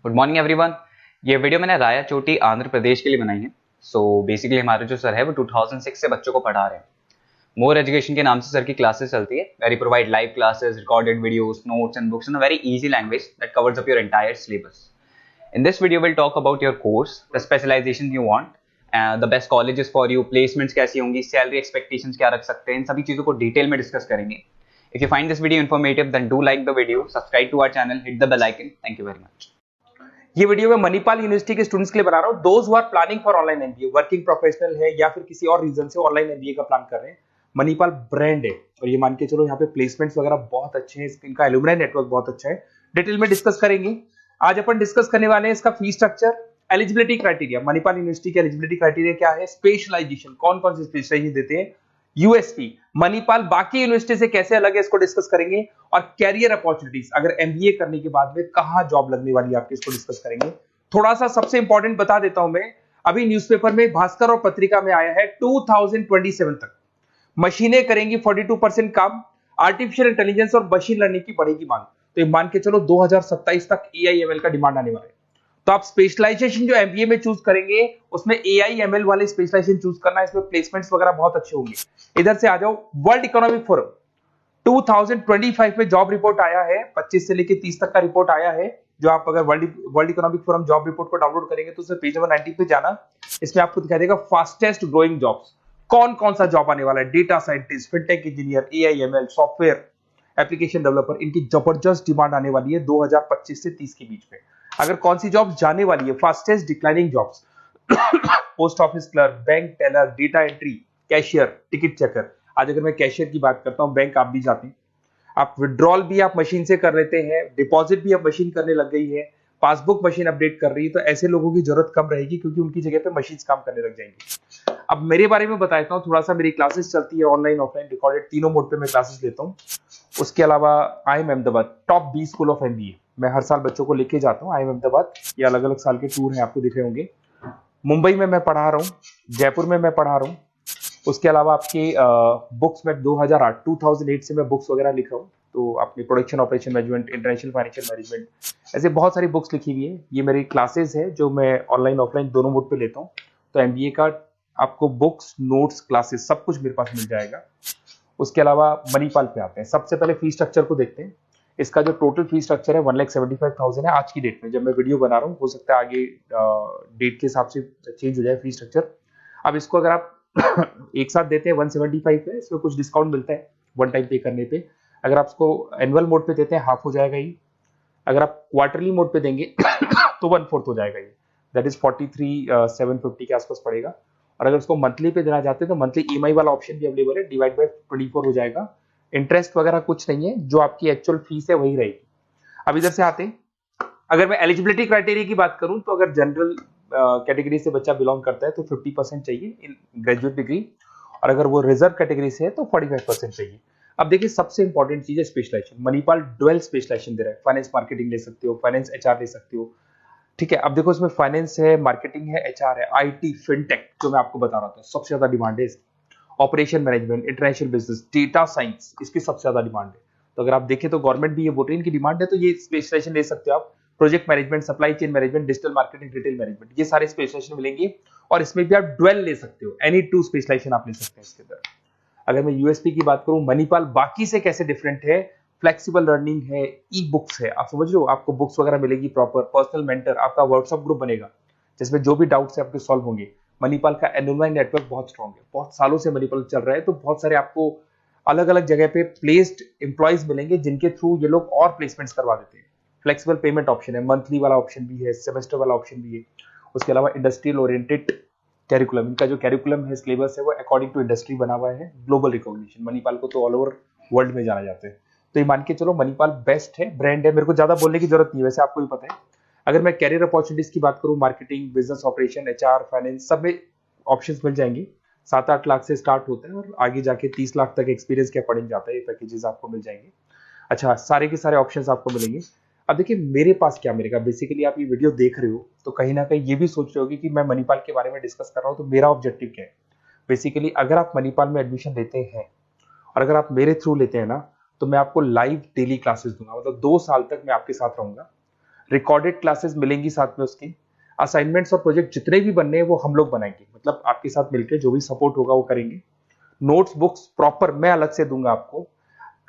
Good morning everyone. ये video मैंने राया चोटी आंध्र प्रदेश के लिए बनाई है। सो बेसिकली हमारे जो सर है वो 2006 से बच्चों को पढ़ा रहे हैं। मोर एजुकेशन के नाम से सर की क्लासेस चलती है। Very provide live classes, recorded videos, notes and books in a very easy language that covers up your entire syllabus. In this video, we'll talk about your course, the specialization you want, the best colleges for you, placements कैसी होंगी, salary expectations क्या रख सकते हैं, इन सभी चीजों को detail में डिस्कस करेंगे। If you find this video informative, then do like the video, subscribe to our channel, hit the bell icon. Thank you very much. ये वीडियो मैं मणिपाल यूनिवर्सिटी के स्टूडेंट्स के लिए बना रहा हूँ। Those who are planning for online MBA, working professional है या फिर किसी और रीजन से ऑनलाइन एमबीए का प्लान कर रहे हैं। मणिपाल ब्रांड है और ये मान के चलो यहाँ पे प्लेसमेंट्स वगैरह बहुत अच्छे हैं, इनका एलुमनाई नेटवर्क बहुत अच्छा है। डिटेल में डिस्कस करेंगे। आज अपन डिस्कस करने वाले हैं इसका fee structure, eligibility criteria, Manipal university के एलिजिबिलिटी क्राइटेरिया क्या है, स्पेशलाइजेशन, कौन कौन से स्पेशलाइजेशन देते हैं, यूएसपी, मणिपाल बाकी यूनिवर्सिटी से कैसे अलग है इसको डिस्कस करेंगे, और कैरियर अपॉर्चुनिटीज, अगर एमबीए करने के बाद में कहां जॉब लगने वाली है आपकी, इसको डिस्कस करेंगे। थोड़ा सा सबसे इंपॉर्टेंट बता देता हूं मैं, अभी न्यूज़पेपर में, भास्कर और पत्रिका में आया है 2027 तक मशीनें करेंगी 42% काम, आर्टिफिशियल इंटेलिजेंस और मशीन लर्निंग की बढ़ेगी मांग। तो ये मान के चलो 2027 तक एआईएमएल का डिमांड आने वाला है। तो आप स्पेशलाइजेशन जो एमबीए में चूज करेंगे उसमें एआईएमएल वाले स्पेशलाइजेशन चूज करना है, इसमें प्लेसमेंट्स वगैरह बहुत अच्छे होंगे। इधर से आ जाओ, वर्ल्ड इकोनॉमिक फोरम 2025 में जॉब रिपोर्ट आया है, 25 से लेके 30 तक का रिपोर्ट आया है। जो आप अगर world economic forum job report को डाउनलोड करेंगे तो उसमें पेज नंबर 90 पे जाना, इसमें आपको दिखाई देगा फास्टेस्ट ग्रोइंग जॉब्स, कौन कौन सा जॉब आने वाला है, data scientist, fintech engineer, AIML, software application developer, इनकी जबरदस्त डिमांड आने वाली है 2025 से 30 के बीच में। अगर कौन सी जॉब जाने वाली है, fastest declining jobs, post office clerk, bank teller, data entry, cashier, ticket checker. आज अगर मैं कैशियर की बात करता हूं, बैंक आप भी जाते हैं, आप विड्रॉल भी आप मशीन से कर लेते हैं, डिपॉजिट भी अब मशीन करने लग गई है, पासबुक मशीन अपडेट कर रही है, तो ऐसे लोगों की जरूरत कम रहेगी क्योंकि उनकी जगह पे मशीन काम करने लग जाएंगी। अब मेरे बारे में बताता हूँ थोड़ा सा, मेरी क्लासेस चलती है ऑनलाइन ऑफलाइन रिकॉर्डेड, तीनों मोड पे मैं क्लासेस लेता हूँ। उसके अलावा IIM Ahmedabad top 20 school of MBA, मैं हर साल बच्चों को लेके जाता हूँ IIM अहमदाबाद। ये अलग अलग साल के टूर हैं, आपको दिख रहे होंगे। मुंबई में मैं पढ़ा रहा हूँ, जयपुर में मैं पढ़ा रहा हूँ। उसके अलावा आपके बुक्स में 2008 से मैं बुक्स वगैरह लिख रहा हूँ, तो आपने production operation management, international financial management, ऐसे बहुत सारी बुक्स लिखी हुई है। ये मेरी क्लासेस है जो मैं ऑनलाइन ऑफलाइन दोनों मोड पे लेता हूँ। तो एमबीए का आपको बुक्स, नोट्स, क्लासेस सब कुछ मेरे पास मिल जाएगा। उसके अलावा मणिपाल पे आते हैं। सबसे पहले फी स्ट्रक्चर को देखते हैं। इसका जो टोटल फी स्ट्रक्चर है 1,75,000 है आज की डेट में, जब मैं वीडियो बना रहा हूँ। हो सकता है आगे डेट के हिसाब से चेंज हो जाए फी स्ट्रक्चर। अब इसको अगर आप एक साथ देते हैं 175 पे, इसमें कुछ डिस्काउंट मिलता है वन टाइम पे करने पे। अगर आप इसको एनुअल मोड पे देते हैं हाफ हो जाएगा ये। अगर आप क्वार्टरली मोड पे देंगे तो 1/4 हो जाएगा ये, दैट इज 43,750 के आसपास पड़ेगा। और अगर उसको मंथली पे देना चाहते हैं तो मंथली ईएमआई वाला ऑप्शन भी अवेलेबल है, डिवाइड बाय 24 हो जाएगा। इंटरेस्ट वगैरह कुछ नहीं है, जो आपकी एक्चुअल फीस है वही रहेगी। अब इधर से आते हैं, अगर मैं एलिजिबिलिटी क्राइटेरिया की बात करूं तो अगर जनरल कैटेगरी से बच्चा बिलोंग करता है तो 50% चाहिए इन ग्रेजुएट डिग्री, और अगर वो रिजर्व कैटेगरी से है तो 45% चाहिए। अब देखिए, सबसे इंपॉर्टेंट चीज है स्पेशलाइजेशन। मणिपाल डुअल स्पेशलाइजेशन दे रहा है, फाइनेंस मार्केटिंग ले सकते हो, फाइनेंस एचआर ले सकते हो, ठीक है। अब देखो, इसमें फाइनेंस है, मार्केटिंग है, एचआर है, आईटी, फिनटेक, जो मैं आपको बता रहा था सबसे ज्यादा डिमांड है इसकी। Operation management, international business, data science, इसकी सबसे ज्यादा डिमांड है। तो अगर आप देखें तो गवर्नमेंट भी ये बोल रही है इनकी डिमांड है, तो ये स्पेशलाइजेशन ले सकते हो आप। Project management, supply chain management, digital marketing, retail management, ये सारे स्पेशलाइजेशन मिलेंगे। और इसमें भी आप डुअल ले सकते हो, एनी 2 स्पेशलाइजेशन आप ले सकते हैं इसके अंदर। अगर मैं यूएसपी की बात करूं, मणिपाल बाकी से कैसे डिफरेंट है, फ्लेक्सिबल लर्निंग है, ई बुक्स है, आप समझ रहे हो, आपको बुक्स वगैरह मिलेगी प्रॉपर, पर्सनल मेंटर, आपका व्हाट्सएप ग्रुप बनेगा जिसमें जो भी डाउट्स है आपके सॉल्व होंगे। मणिपाल का एलुमनाई नेटवर्क बहुत स्ट्रॉन्ग है, बहुत सालों से मणिपाल चल रहा है, तो बहुत सारे आपको अलग अलग जगह पे प्लेस्ड एम्प्लॉयज मिलेंगे जिनके थ्रू ये लोग और प्लेसमेंट्स करवा देते हैं। फ्लेक्सिबल पेमेंट ऑप्शन है, मंथली वाला ऑप्शन भी है, सेमेस्टर वाला ऑप्शन भी है। उसके अलावा इंडस्ट्रियल ओरिएंटेड कैरिकुलम, इनका जो कैरिकुलम है, सिलेबस है, वो अकॉर्डिंग टू इंडस्ट्री बना हुआ है। ग्लोबल रिकॉग्निशन, मणिपाल को तो ऑल ओवर वर्ल्ड में जाना जाता है। तो ये मान के चलो मणिपाल बेस्ट है, ब्रांड है, मेरे को ज्यादा बोलने की जरूरत नहीं है, वैसे आपको भी पता है। अगर मैं कैरियर अपॉर्चुनिटीज की बात करूं, marketing, business operation, HR, finance, सब में ऑप्शंस मिल जाएंगे। 7-8 लाख से स्टार्ट होता है और आगे जाके 30 लाख तक एक्सपीरियंस के अकॉर्डिंग जाता है, ये पैकेजेस आपको मिल जाएंगे। अच्छा, सारे के सारे ऑप्शंस आपको मिलेंगे। अब देखिए, मेरे पास क्या मिलेगा, बेसिकली आप ये वीडियो देख रहे हो तो कहीं ना कहीं ये भी सोच रहे होगे कि मैं मणिपाल के बारे में डिस्कस कर रहा हूँ, तो मेरा ऑब्जेक्टिव क्या है। बेसिकली अगर आप मणिपाल में एडमिशन लेते हैं और अगर आप मेरे थ्रू लेते हैं ना, तो मैं आपको लाइव डेली क्लासेस दूंगा, मतलब 2 साल तक मैं आपके साथ रहूंगा। रिकॉर्डेड क्लासेस मिलेंगी साथ में उसकी, असाइनमेंट्स और प्रोजेक्ट जितने भी बनने हैं वो हम लोग बनाएंगे, मतलब आपके साथ मिलकर जो भी सपोर्ट होगा वो करेंगे। नोट्स बुक्स प्रॉपर मैं अलग से दूंगा आपको।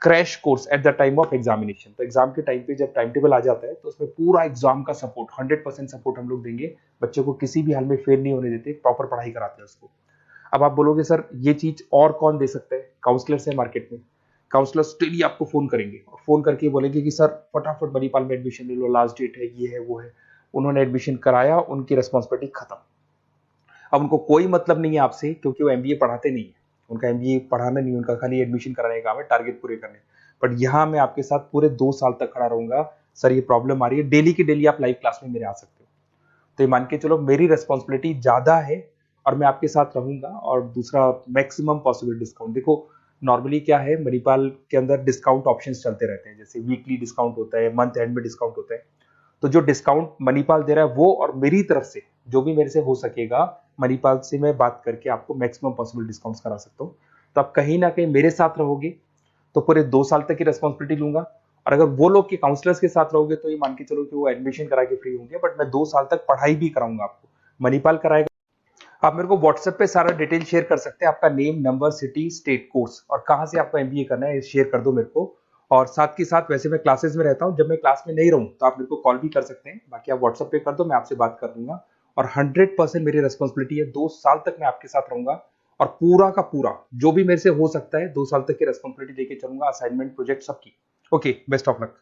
Crash course at the time of examination, तो एग्जाम के टाइम पे जब टाइम टेबल आ जाता है तो उसमें पूरा एग्जाम का सपोर्ट 100% सपोर्ट हम लोग देंगे, बच्चे को किसी भी हाल में फेल नहीं होने देते, प्रॉपर पढ़ाई कराते हैं उसको। अब आप बोलोगे सर ये चीज और कौन दे सकता है? काउंसलर्स है मार्केट में, काउंसलर्स डेली आपको फोन करेंगे और फोन करके बोलेंगे कि सर फटाफट मणिपाल में एडमिशन ले लो, लास्ट डेट है, ये है वो है। उन्होंने एडमिशन कराया, उनकी रिस्पॉन्सिबिलिटी खत्म। अब उनको कोई मतलब नहीं है आपसे, क्योंकि वो एमबीए पढ़ाते नहीं है, उनका एमबीए पढ़ाना नहीं, उनका खाली एडमिशन कराने का काम है, टारगेट पूरे करने। बट यहाँ मैं आपके साथ पूरे 2 साल तक खड़ा रहूंगा। सर ये प्रॉब्लम आ रही है, डेली की डेली आप लाइव क्लास में मेरे आ सकते हो। तो ये मान के चलो मेरी रेस्पॉन्सिबिलिटी ज्यादा है और मैं आपके साथ रहूंगा। और दूसरा, मैक्सिमम पॉसिबल डिस्काउंट। देखो नॉर्मली क्या है, मणिपाल के अंदर डिस्काउंट ऑप्शंस चलते रहते हैं, जैसे वीकली डिस्काउंट होता है, मंथ एंड में डिस्काउंट होता है। तो जो डिस्काउंट मणिपाल दे रहा है वो, और मेरी तरफ से जो भी मेरे से हो सकेगा, मणिपाल से मैं बात करके आपको मैक्सिमम पॉसिबल डिस्काउंट्स करा सकता हूँ। तो आप कहीं ना कहीं मेरे साथ रहोगे तो पूरे 2 साल तक की रेस्पॉन्सिबिलिटी लूंगा। और अगर वो लोग के काउंसलर्स के साथ रहोगे तो ये मान के चलो कि वो एडमिशन करा के फ्री होंगे, बट मैं 2 साल तक पढ़ाई भी कराऊंगा आपको, मणिपाल कराएगा। आप मेरे को व्हाट्सएप पे सारा डिटेल शेयर कर सकते हैं, आपका name, number, city, state, course और कहाँ से आपको एमबीए करना है शेयर कर दो मेरे को। और साथ के साथ वैसे मैं क्लासेस में रहता हूँ, जब मैं क्लास में नहीं रहूँ तो आप मेरे को कॉल भी कर सकते हैं, बाकी आप व्हाट्सएप पे कर दो, मैं आपसे बात कर दूंगा। और 100% मेरी रेस्पॉन्सिबिलिटी है, 2 साल तक मैं आपके साथ रहूंगा और पूरा का पूरा जो भी मेरे से हो सकता है 2 साल तक की रेस्पॉन्सिबिलिटी लेके चलूंगा, असाइनमेंट, प्रोजेक्ट सबकी। Okay, best of luck.